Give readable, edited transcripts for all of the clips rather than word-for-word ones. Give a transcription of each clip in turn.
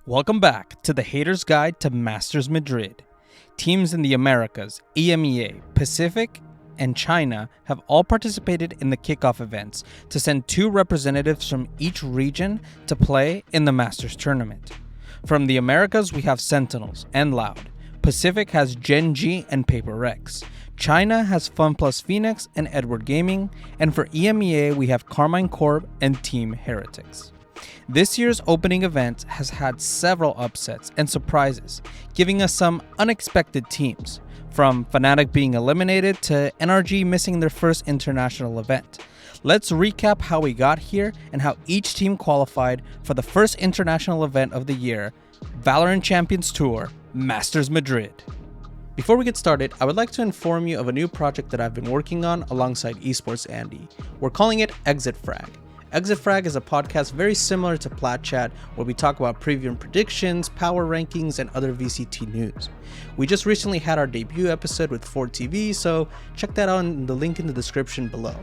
Welcome back to the Hater's Guide to Masters Madrid. Teams in the Americas, EMEA, Pacific, and China have all participated in the Kickoff events to send 2 representatives from each region to play in the Masters tournament. From the Americas, we have Sentinels and Loud. Pacific has Gen.G and Paper Rex. China has Fun Plus Phoenix and Edward Gaming. And for EMEA, we have Karmine Corp and Team Heretics. This year's opening event has had several upsets and surprises, giving us some unexpected teams, from Fnatic being eliminated to NRG missing their first international event. Let's recap how we got here and how each team qualified for the first international event of the year, Valorant Champions Tour, Masters Madrid. Before we get started, I would like to inform you of a new project that I've been working on alongside Esports Andy. We're calling it Exit Frag. Exit Frag is a podcast very similar to Plat Chat, where we talk about preview and predictions, power rankings, and other VCT news. We just recently had our debut episode with Ford TV, so check that out in the link in the description below.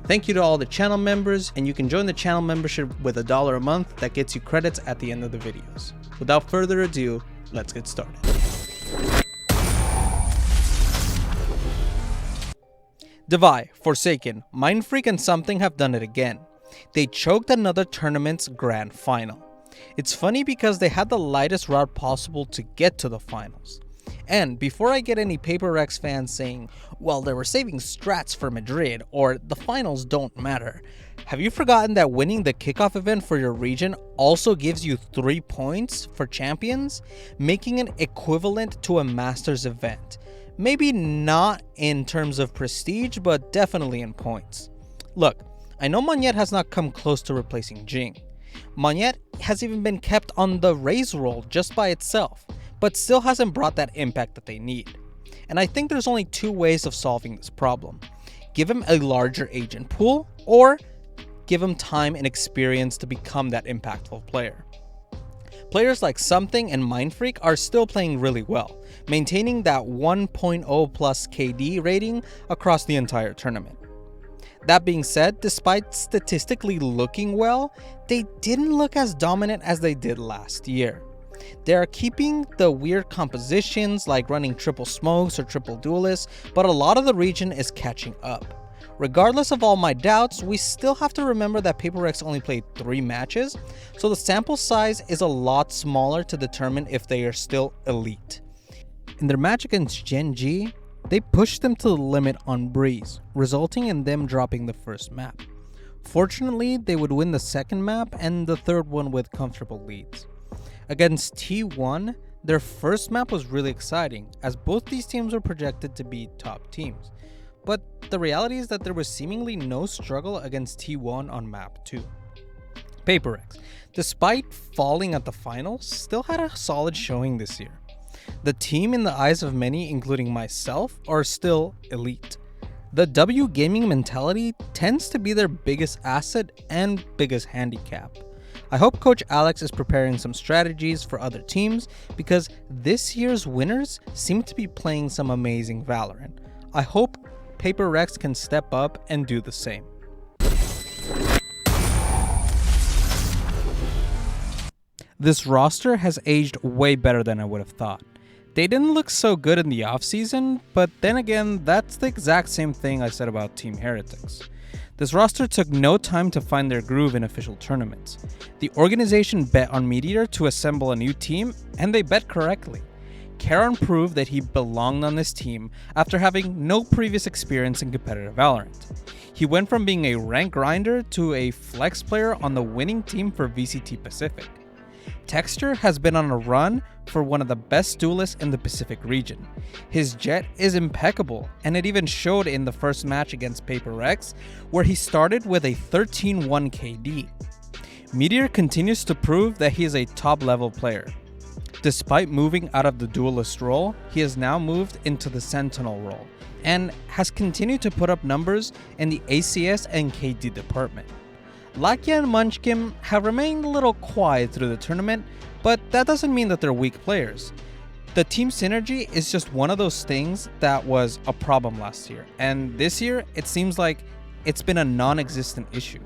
Thank you to all the channel members, and you can join the channel membership with $1 a month that gets you credits at the end of the videos. Without further ado, let's get started. Davai, Forsaken, Mindfreak, and Something have done it again. They choked another tournament's grand final. It's funny because they had the lightest route possible to get to the finals. And before I get any Paper Rex fans saying, well, they were saving strats for Madrid, or the finals don't matter, have you forgotten that winning the kickoff event for your region also gives you 3 points for champions, making it equivalent to a Masters event? Maybe not in terms of prestige, but definitely in points. Look, I know Monyet has not come close to replacing Jing. Monyet has even been kept on the raise roll just by itself, but still hasn't brought that impact that they need. And I think there's only 2 ways of solving this problem. Give him a larger agent pool, or give him time and experience to become that impactful player. Players like Something and Mindfreak are still playing really well, maintaining that 1.0 plus KD rating across the entire tournament. That being said, despite statistically looking well, they didn't look as dominant as they did last year. They are keeping the weird compositions like running triple smokes or triple duelists, but a lot of the region is catching up. Regardless of all my doubts, we still have to remember that Paper Rex only played 3 matches, so the sample size is a lot smaller to determine if they are still elite. In their match against Gen.G, they pushed them to the limit on Breeze, resulting in them dropping the first map. Fortunately, they would win the second map and the third one with comfortable leads. Against T1, their first map was really exciting, as both these teams were projected to be top teams. But the reality is that there was seemingly no struggle against T1 on map 2. Paper Rex, despite falling at the finals, still had a solid showing this year. The team, in the eyes of many, including myself, are still elite. The W gaming mentality tends to be their biggest asset and biggest handicap. I hope Coach Alex is preparing some strategies for other teams, because this year's winners seem to be playing some amazing Valorant. I hope Paper Rex can step up and do the same. This roster has aged way better than I would have thought. They didn't look so good in the offseason, but then again, that's the exact same thing I said about Team Heretics. This roster took no time to find their groove in official tournaments. The organization bet on Meteor to assemble a new team, and they bet correctly. Karon proved that he belonged on this team after having no previous experience in competitive Valorant. He went from being a rank grinder to a flex player on the winning team for VCT Pacific. Texture has been on a run for one of the best duelists in the Pacific region. His jet is impeccable, and it even showed in the first match against Paper Rex, where he started with a 13-1 KD. Meteor continues to prove that he is a top-level player. Despite moving out of the duelist role, he has now moved into the Sentinel role, and has continued to put up numbers in the ACS and KD department. Lakia and Munchkin have remained a little quiet through the tournament, but that doesn't mean that they're weak players. The team synergy is just one of those things that was a problem last year, and this year it seems like it's been a non-existent issue.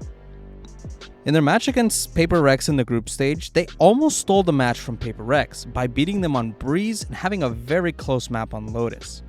In their match against Paper Rex in the group stage, they almost stole the match from Paper Rex by beating them on Breeze and having a very close map on Lotus.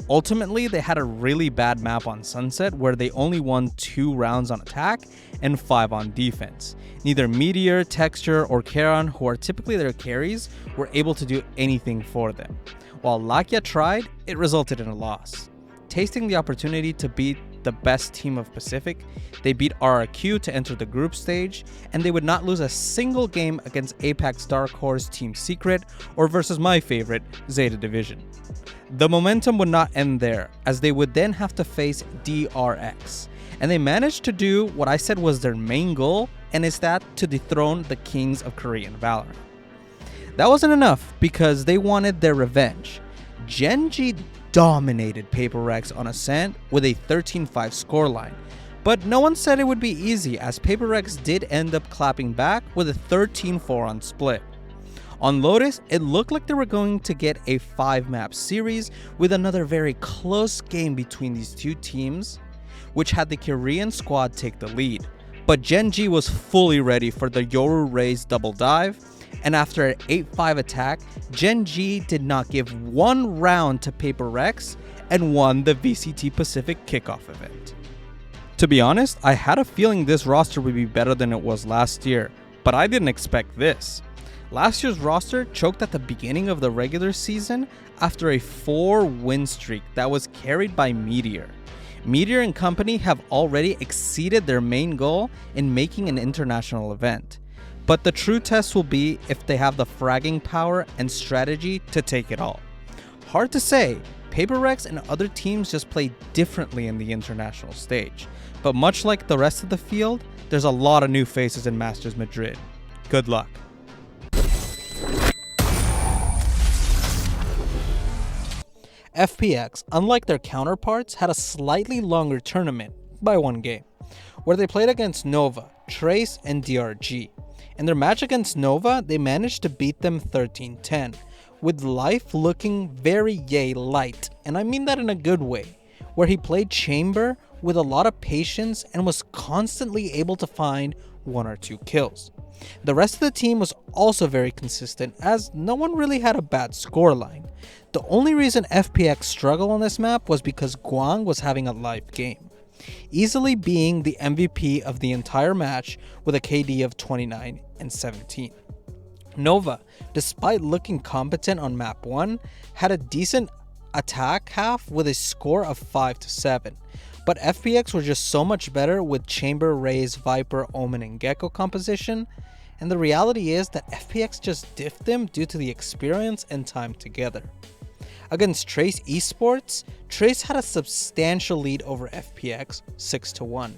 Ultimately, they had a really bad map on Sunset where they only won 2 rounds on attack and 5 on defense. Neither Meteor, Texture, or Karon, who are typically their carries, were able to do anything for them. While Lakia tried, it resulted in a loss. Tasting the opportunity to beat the best team of Pacific, they beat RRQ to enter the group stage, and they would not lose a single game against Apex Dark Horse Team Secret or versus my favorite, Zeta Division. The momentum would not end there, as they would then have to face DRX, and they managed to do what I said was their main goal, and is that to dethrone the kings of Korean Valorant. That wasn't enough because they wanted their revenge. Gen.G dominated Paper Rex on Ascent with a 13-5 scoreline, but no one said it would be easy, as Paper Rex did end up clapping back with a 13-4 on Split. On Lotus, it looked like they were going to get a 5-map series with another very close game between these two teams, which had the Korean squad take the lead. But Gen.G was fully ready for the Yoru Ray's double dive, and after an 8-5 attack, Gen.G did not give one round to Paper Rex and won the VCT Pacific Kickoff event. To be honest, I had a feeling this roster would be better than it was last year, but I didn't expect this. Last year's roster choked at the beginning of the regular season after a 4-win streak that was carried by Meteor. Meteor and company have already exceeded their main goal in making an international event. But the true test will be if they have the fragging power and strategy to take it all. Hard to say, Paper Rex and other teams just play differently in the international stage. But much like the rest of the field, there's a lot of new faces in Masters Madrid. Good luck. FPX, unlike their counterparts, had a slightly longer tournament, by 1 game, where they played against Nova, TuyZ, and DRG. In their match against Nova, they managed to beat them 13-10, with life looking very light, and I mean that in a good way, where he played Chamber with a lot of patience and was constantly able to find 1 or 2 kills. The rest of the team was also very consistent, as no one really had a bad scoreline. The only reason FPX struggled on this map was because Guang was having a live game, easily being the MVP of the entire match with a KD of 29 and 17. Nova, despite looking competent on map 1, had a decent attack half with a score of 5-7, but FPX were just so much better with Chamber, Raze, Viper, Omen, and Gecko composition, and the reality is that FPX just diffed them due to the experience and time together. Against TuyZ Esports, TuyZ had a substantial lead over FPX, 6-1,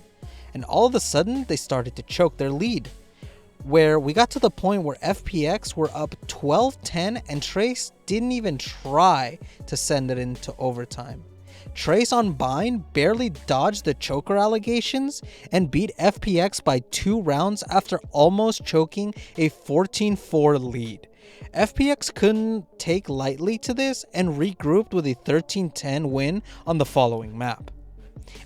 and all of a sudden they started to choke their lead, where we got to the point where FPX were up 12-10 and TuyZ didn't even try to send it into overtime. TuyZ on Bind barely dodged the choker allegations and beat FPX by 2 rounds after almost choking a 14-4 lead. FPX couldn't take lightly to this and regrouped with a 13-10 win on the following map.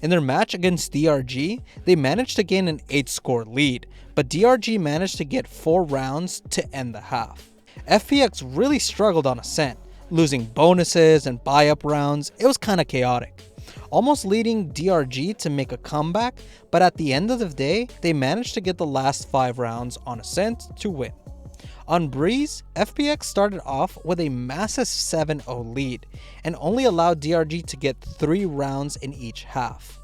In their match against DRG, they managed to gain an 8-score lead, but DRG managed to get 4 rounds to end the half. FPX really struggled on Ascent, losing bonuses and buy-up rounds. It was kinda chaotic, almost leading DRG to make a comeback, but at the end of the day, they managed to get the last 5 rounds on Ascent to win. On Breeze, FPX started off with a massive 7-0 lead and only allowed DRG to get 3 rounds in each half.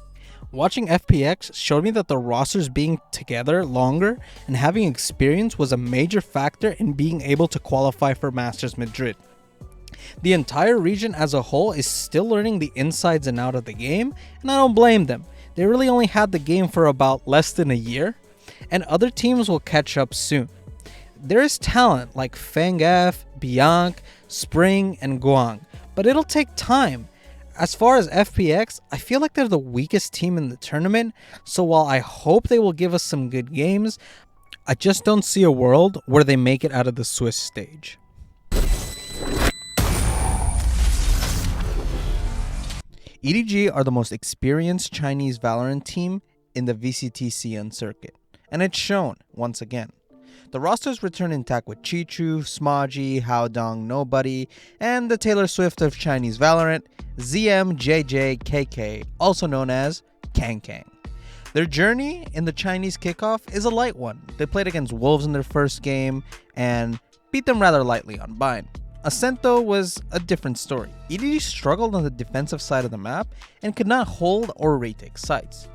Watching FPX showed me that the rosters being together longer and having experience was a major factor in being able to qualify for Masters Madrid. The entire region as a whole is still learning the insides and out of the game, and I don't blame them. They really only had the game for about less than a year, and other teams will catch up soon. There is talent like Fang F, Bianc, Spring, and Guang, but it'll take time. As far as FPX, I feel like they're the weakest team in the tournament, so while I hope they will give us some good games, I just don't see a world where they make it out of the Swiss stage. EDG are the most experienced Chinese Valorant team in the VCT CN circuit, and it's shown once again. The rosters return intact with Chichu, Smodgy, Haodong, Nobody, and the Taylor Swift of Chinese Valorant, ZMJJKK, also known as Kang Kang. Their journey in the Chinese Kickoff is a light one. They played against Wolves in their first game and beat them rather lightly on Bind. Ascent though was a different story. EDG struggled on the defensive side of the map and could not hold or retake sites.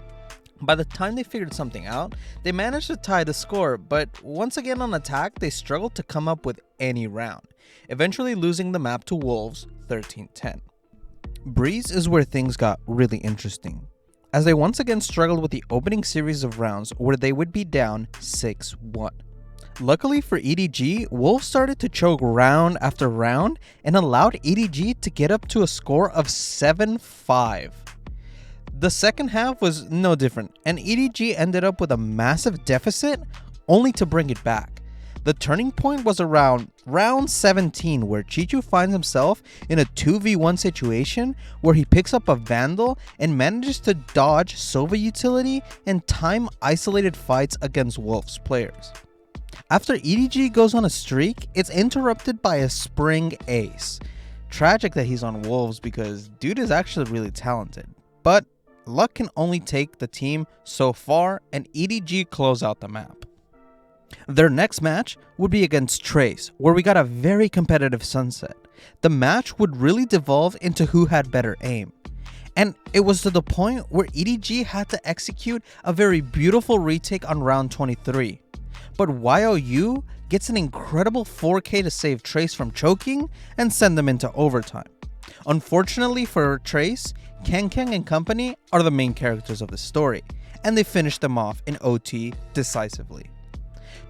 By the time they figured something out, they managed to tie the score, but once again on attack, they struggled to come up with any round, eventually losing the map to Wolves 13-10. Breeze is where things got really interesting, as they once again struggled with the opening series of rounds where they would be down 6-1. Luckily for EDG, Wolves started to choke round after round and allowed EDG to get up to a score of 7-5. The second half was no different, and EDG ended up with a massive deficit only to bring it back. The turning point was around round 17 where Chichu finds himself in a 2v1 situation where he picks up a Vandal and manages to dodge Sova utility and time isolated fights against Wolves players. After EDG goes on a streak, it's interrupted by a Spring Ace. Tragic that he's on Wolves because dude is actually really talented, but luck can only take the team so far, and EDG close out the map. Their next match would be against TuyZ, where we got a very competitive sunset. The match would really devolve into who had better aim. And it was to the point where EDG had to execute a very beautiful retake on round 23. But YOU gets an incredible 4K to save TuyZ from choking and send them into overtime. Unfortunately for TuyZ, Kang Kang and company are the main characters of the story, and they finish them off in OT decisively.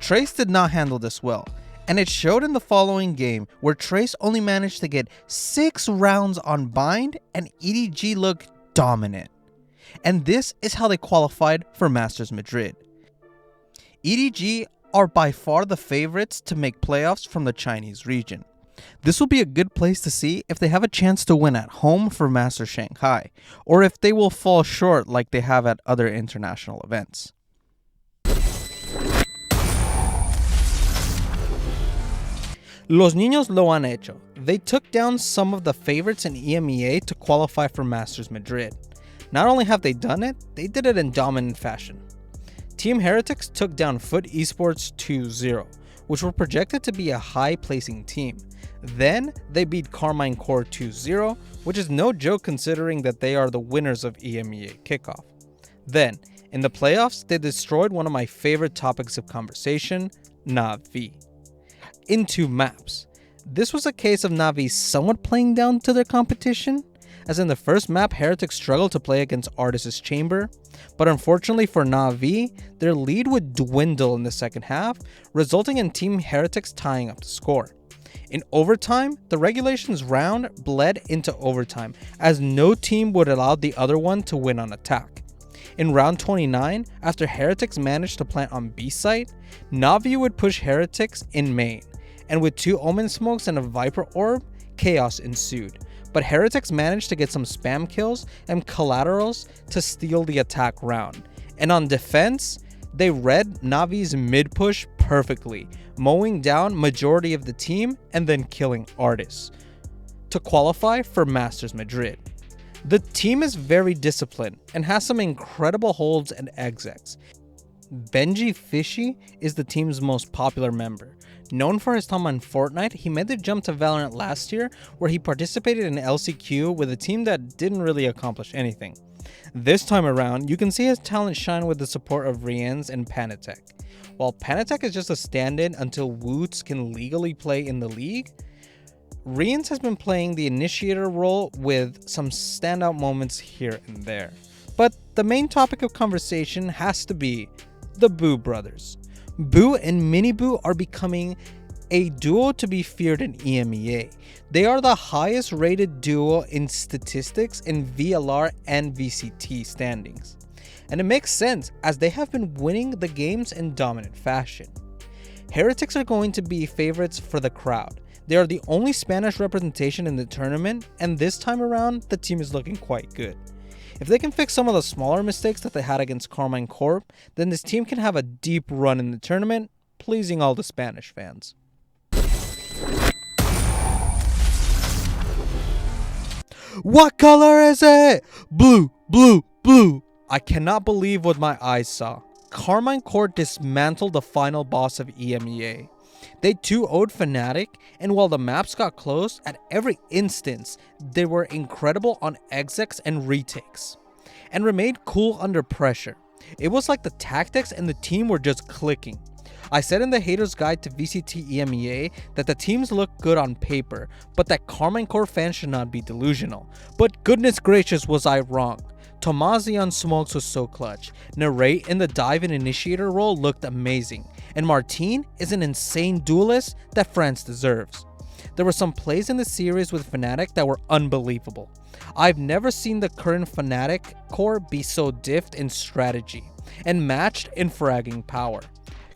TuyZ did not handle this well, and it showed in the following game where TuyZ only managed to get 6 rounds on Bind and EDG looked dominant. And this is how they qualified for Masters Madrid. EDG are by far the favorites to make playoffs from the Chinese region. This will be a good place to see if they have a chance to win at home for Masters Shanghai, or if they will fall short like they have at other international events. Los niños lo han hecho. They took down some of the favorites in EMEA to qualify for Masters Madrid. Not only have they done it, they did it in dominant fashion. Team Heretics took down Foot Esports 2-0, which were projected to be a high-placing team. Then, they beat Karmine Corp 2-0, which is no joke considering that they are the winners of EMEA Kickoff. Then, in the playoffs, they destroyed one of my favorite topics of conversation, Na'Vi, in 2 maps. This was a case of Na'Vi somewhat playing down to their competition, as in the first map, Heretics struggled to play against Artis' Chamber, but unfortunately for Na'Vi, their lead would dwindle in the second half, resulting in Team Heretics tying up the score. In overtime, the regulations round bled into overtime, as no team would allow the other one to win on attack. In round 29, after Heretics managed to plant on B site, Na'Vi would push Heretics in main, and with 2 Omen Smokes and a Viper Orb, chaos ensued. But Heretics managed to get some spam kills and collaterals to steal the attack round. And on defense, they read Na'Vi's mid push perfectly, mowing down majority of the team and then killing Artis to qualify for Masters Madrid. The team is very disciplined and has some incredible holds and execs. Benjyfishy is the team's most popular member. Known for his time on Fortnite, he made the jump to Valorant last year where he participated in LCQ with a team that didn't really accomplish anything. This time around, you can see his talent shine with the support of Riens and Panatek. While Panatek is just a stand-in until Woot can legally play in the league, Riens has been playing the initiator role with some standout moments here and there. But the main topic of conversation has to be the Boo brothers. Boo and MiniBoo are becoming a duo to be feared in EMEA. They are the highest rated duo in statistics in VLR and VCT standings. And it makes sense as they have been winning the games in dominant fashion. Heretics are going to be favorites for the crowd. They are the only Spanish representation in the tournament, and this time around, the team is looking quite good. If they can fix some of the smaller mistakes that they had against Karmine Corp, then this team can have a deep run in the tournament, pleasing all the Spanish fans. What color is it? Blue, blue, blue. I cannot believe what my eyes saw. Karmine Corp dismantled the final boss of EMEA. They 2-0'd Fnatic, and while the maps got close, at every instance, they were incredible on execs and retakes, and remained cool under pressure. It was like the tactics and the team were just clicking. I said in the Haters Guide to VCT EMEA that the teams look good on paper, but that Karmine Corp fans should not be delusional. But goodness gracious was I wrong. TuyZ on smokes was so clutch. Narrate in the dive and initiator role looked amazing. And Marteen is an insane duelist that France deserves. There were some plays in the series with Fnatic that were unbelievable. I've never seen the current Fnatic core be so diffed in strategy and matched in fragging power.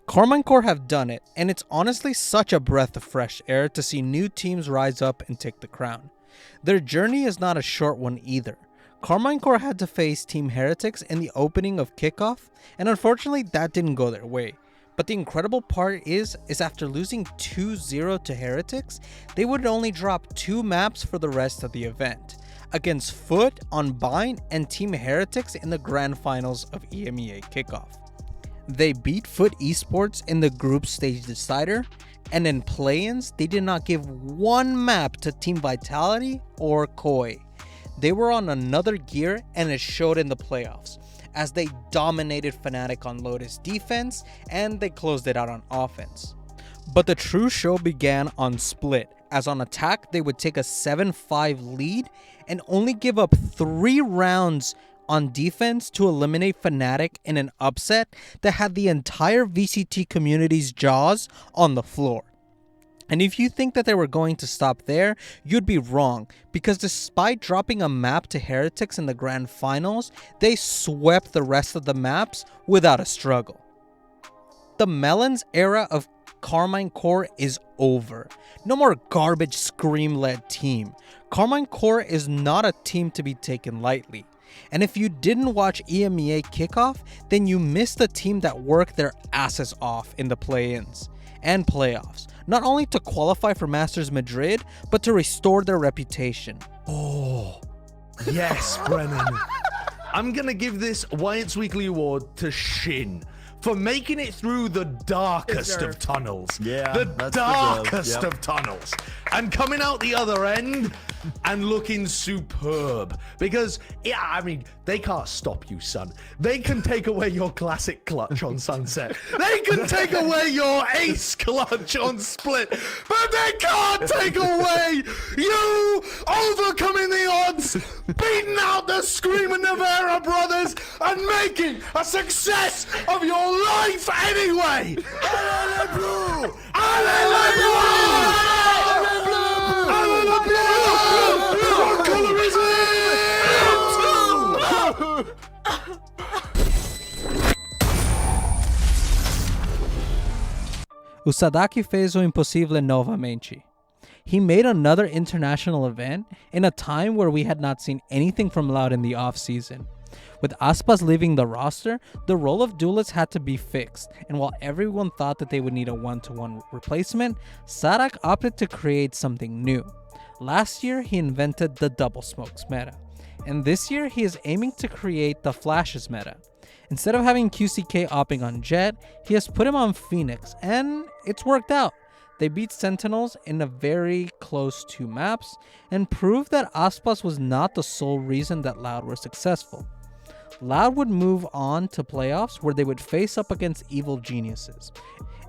Karmine Corp have done it, and it's honestly such a breath of fresh air to see new teams rise up and take the crown. Their journey is not a short one either. Karmine Corp had to face Team Heretics in the opening of Kickoff, and unfortunately that didn't go their way. But the incredible part is after losing 2-0 to Heretics, they would only drop 2 maps for the rest of the event, against Foot on Bind and Team Heretics in the grand finals of EMEA Kickoff. They beat Foot Esports in the group stage decider, and in play-ins, they did not give one map to Team Vitality or Koi. They were on another gear, and it showed in the playoffs, as they dominated Fnatic on Lotus defense, and they closed it out on offense. But the true show began on Split, as on attack they would take a 7-5 lead and only give up 3 rounds on defense to eliminate Fnatic in an upset that had the entire VCT community's jaws on the floor. And if you think that they were going to stop there, you'd be wrong, because despite dropping a map to Heretics in the grand finals, they swept the rest of the maps without a struggle. The Melons era of Karmine Corp is over. No more garbage Scream-led team. Karmine Corp is not a team to be taken lightly. And if you didn't watch EMEA Kickoff, then you missed a team that worked their asses off in the play-ins and playoffs, not only to qualify for Masters Madrid, but to restore their reputation. Oh, yes, Brennan. I'm going to give this Wyatt's Weekly Award to Shin for making it through the darkest of tunnels. Yeah, the that's darkest yep. of tunnels. And coming out the other end and looking superb. Because, yeah, I mean, they can't stop you, son. They can take away your classic clutch on Sunset. They can take away your ace clutch on Split. But they can't take away you overcoming the odds, beating out the Screaming Navarra brothers, and making a success of your life anyway. Allez les bleus! Allez les bleus! Allez les bleus! What color is it? O Saadhak fez o impossível novamente. He made another international event in a time where we had not seen anything from Loud in the off-season. With Aspas leaving the roster, the role of duelist had to be fixed, and while everyone thought that they would need a 1-to-1 replacement, Saadhak opted to create something new. Last year, he invented the double smokes meta, and this year he is aiming to create the flashes meta. Instead of having QCK opping on Jet, he has put him on Phoenix, and it's worked out. They beat Sentinels in a very close 2 maps, and proved that Aspas was not the sole reason that Loud were successful. Loud would move on to playoffs where they would face up against evil geniuses.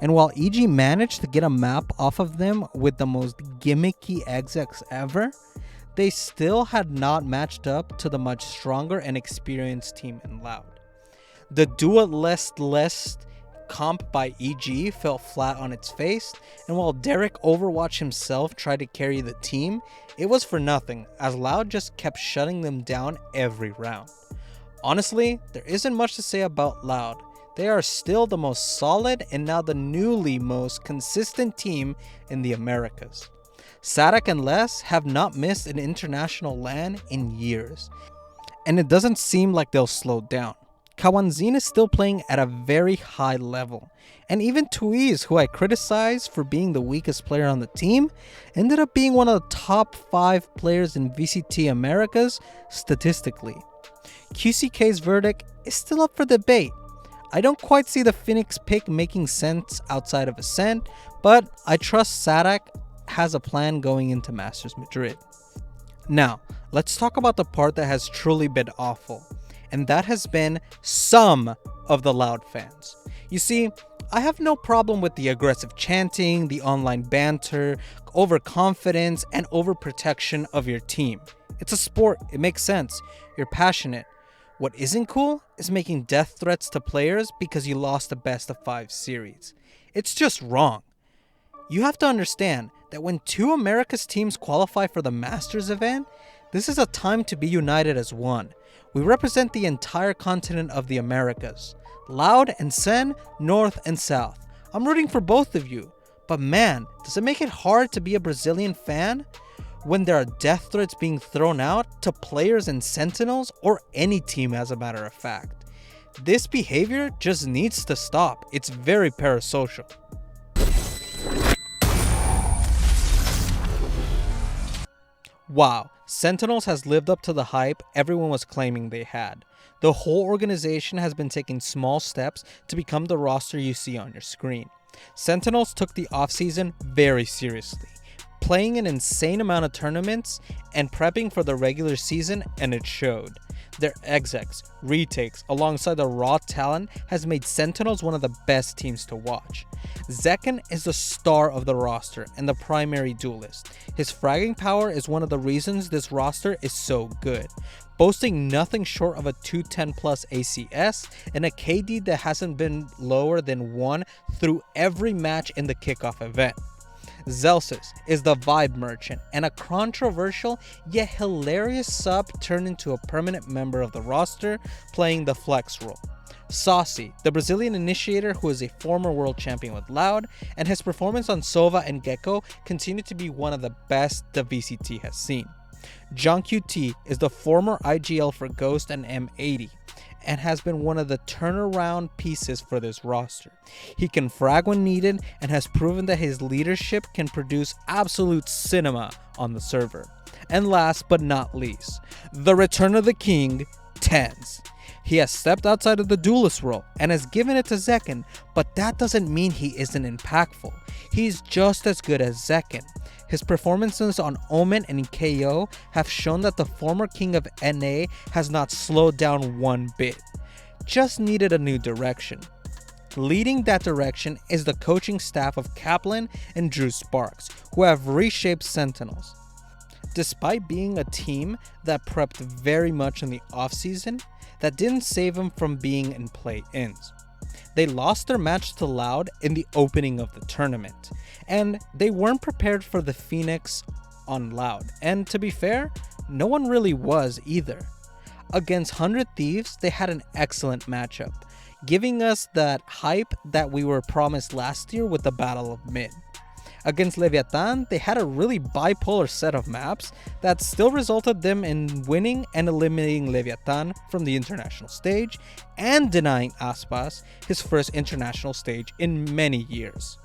And while EG managed to get a map off of them with the most gimmicky execs ever, they still had not matched up to the much stronger and experienced team in Loud. The duelist comp by EG fell flat on its face, and while Derek Overwatch himself tried to carry the team, it was for nothing, as Loud just kept shutting them down every round. Honestly, there isn't much to say about Loud. They are still the most solid and now the newly most consistent team in the Americas. Saadhak and Les have not missed an international LAN in years. and it doesn't seem like they'll slow down. Cauanzin is still playing at a very high level, and even TuyZ, who I criticized for being the weakest player on the team, ended up being one of the top 5 players in VCT Americas statistically. QCK's verdict is still up for debate. I don't quite see the Phoenix pick making sense outside of Ascent, but I trust Saadhak has a plan going into Masters Madrid. Now, let's talk about the part that has truly been awful, and that has been some of the Loud fans. You see, I have no problem with the aggressive chanting, the online banter, overconfidence, and overprotection of your team. It's a sport, it makes sense, you're passionate. What isn't cool is making death threats to players because you lost the best of 5 series. It's just wrong. You have to understand that when 2 Americas teams qualify for the Masters event, this is a time to be united as one. We represent the entire continent of the Americas. Loud and Sen, North and South. I'm rooting for both of you. But man, does it make it hard to be a Brazilian fan when there are death threats being thrown out to players in Sentinels or any team, as a matter of fact. This behavior just needs to stop. It's very parasocial. Wow, Sentinels has lived up to the hype everyone was claiming they had. The whole organization has been taking small steps to become the roster you see on your screen. Sentinels took the offseason very seriously, playing an insane amount of tournaments and prepping for the regular season, and it showed. Their execs, retakes, alongside the raw talent has made Sentinels one of the best teams to watch. Zekken is the star of the roster and the primary duelist. His fragging power is one of the reasons this roster is so good, boasting nothing short of a 210 plus ACS and a KD that hasn't been lower than 1 through every match in the Kickoff event. Zellsis is the vibe merchant and a controversial yet hilarious sub turned into a permanent member of the roster, playing the flex role. Sacy, the Brazilian initiator who is a former world champion with Loud, and his performance on Sova and Gecko continue to be one of the best the VCT has seen. JohnQT is the former IGL for Ghost and M80, and has been one of the turnaround pieces for this roster. He can frag when needed and has proven that his leadership can produce absolute cinema on the server. And last but not least, the return of the king, TenZ. He has stepped outside of the duelist role and has given it to Zekken, but that doesn't mean he isn't impactful. He's just as good as Zekken. His performances on Omen and KO have shown that the former king of NA has not slowed down one bit. Just needed a new direction. Leading that direction is the coaching staff of Kaplan and Drew Sparks, who have reshaped Sentinels. Despite being a team that prepped very much in the offseason, that didn't save them from being in play-ins. They lost their match to Loud in the opening of the tournament, and they weren't prepared for the Phoenix on Loud, and to be fair, no one really was either. Against 100 Thieves, they had an excellent matchup, giving us that hype that we were promised last year with the Battle of Mid. Against Leviathan, they had a really bipolar set of maps that still resulted them in winning and eliminating Leviathan from the international stage and denying Aspas his first international stage in many years.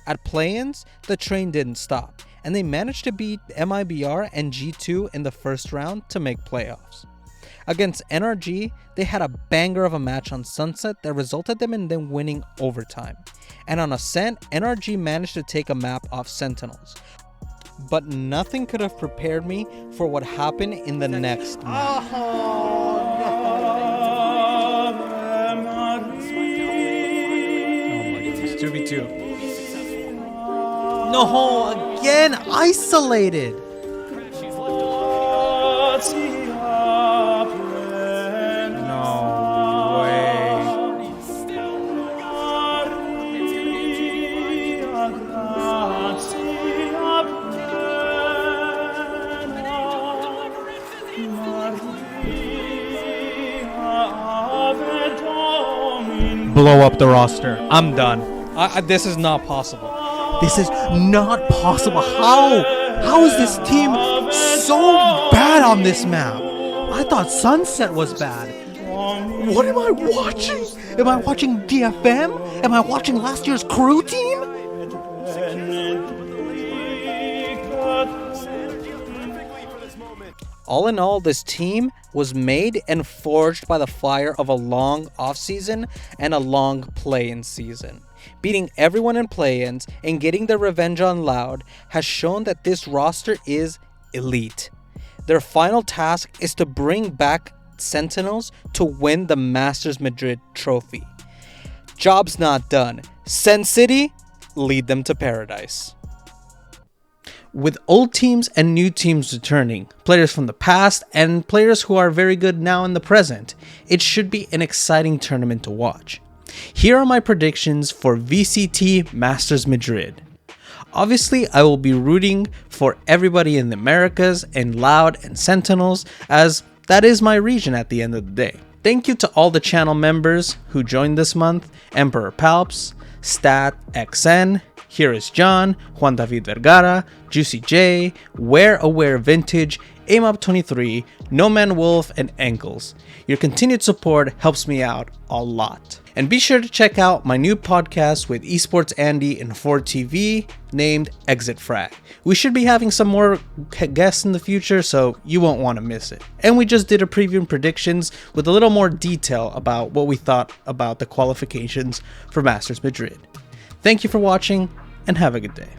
At play-ins, the train didn't stop, and they managed to beat MIBR and G2 in the first round to make playoffs. Against NRG, they had a banger of a match on Sunset that resulted them in them winning overtime. And on Ascent, NRG managed to take a map off Sentinels. But nothing could have prepared me for what happened in the next match. Oh my goodness, 2v2. No, again, isolated. Blow up the roster. I'm done. This is not possible. This is not possible. How is this team so bad on this map? I thought Sunset was bad. What am I watching? Am I watching DFM? Am I watching last year's crew team? All in all, this team was made and forged by the fire of a long offseason and a long play-in season. Beating everyone in play-ins and getting their revenge on Loud has shown that this roster is elite. Their final task is to bring back Sentinels to win the Masters Madrid trophy. Job's not done. Sen City, lead them to paradise. With old teams and new teams returning, players from the past and players who are very good now in the present, it should be an exciting tournament to watch. Here are my predictions for VCT Masters Madrid. Obviously, I will be rooting for everybody in the Americas and Loud and Sentinels, as that is my region at the end of the day. Thank you to all the channel members who joined this month: Emperor Palps, Stat XN, Here is John, Juan David Vergara, Juicy J, Aware Vintage, AimUp23, No Man Wolf, and Ankles. Your continued support helps me out a lot. And be sure to check out my new podcast with Esports Andy and 4TV named Exit Frag. We should be having some more guests in the future, so you won't want to miss it. And we just did a preview and predictions with a little more detail about what we thought about the qualifications for Masters Madrid. Thank you for watching, and have a good day.